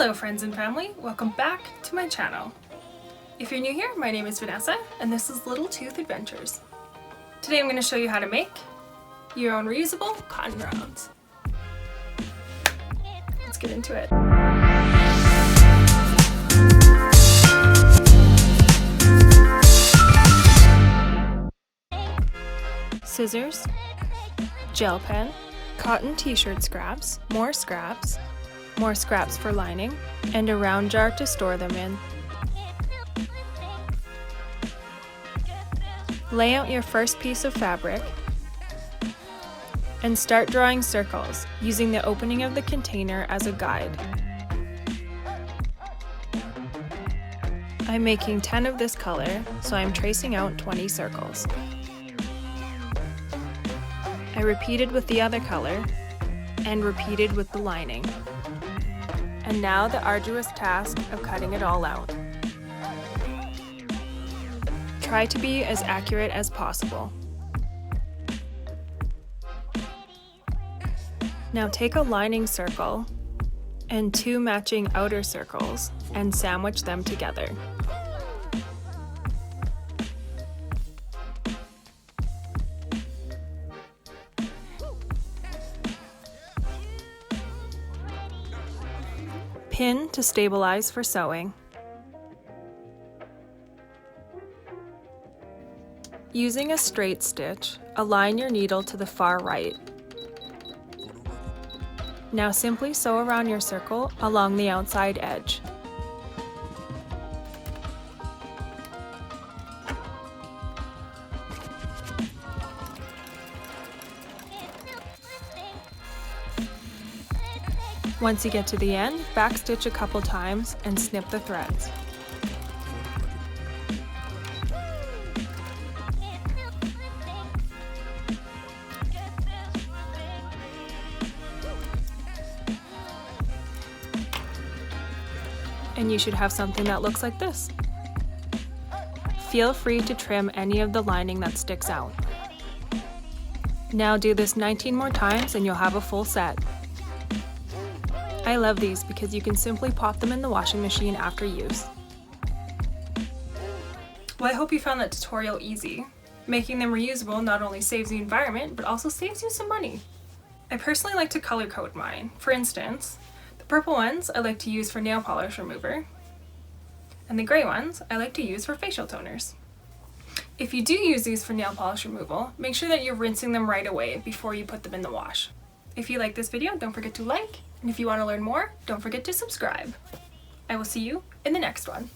Hello friends and family, welcome back to my channel. If you're new here, my name is Vanessa and this is Little Tooth Adventures. Today I'm going to show you how to make your own reusable cotton rounds. Let's get into it. Scissors, gel pen, cotton t-shirt scraps, more scraps for lining, and a round jar to store them in. Lay out your first piece of fabric and start drawing circles, using the opening of the container as a guide. I'm making 10 of this color, so I'm tracing out 20 circles. I repeated with the other color and repeated with the lining. And now the arduous task of cutting it all out. Try to be as accurate as possible. Now take a lining circle and 2 matching outer circles and sandwich them together. Pin to stabilize for sewing. Using a straight stitch, align your needle to the far right. Now simply sew around your circle along the outside edge. Once you get to the end, backstitch a couple times and snip the threads. And you should have something that looks like this. Feel free to trim any of the lining that sticks out. Now do this 19 more times and you'll have a full set. I love these because you can simply pop them in the washing machine after use. Well, I hope you found that tutorial easy. Making them reusable not only saves the environment, but also saves you some money. I personally like to color code mine. For instance, the purple ones I like to use for nail polish remover, and the gray ones I like to use for facial toners. If you do use these for nail polish removal, make sure that you're rinsing them right away before you put them in the wash. If you like this video, don't forget to like, and if you want to learn more, don't forget to subscribe. I will see you in the next one.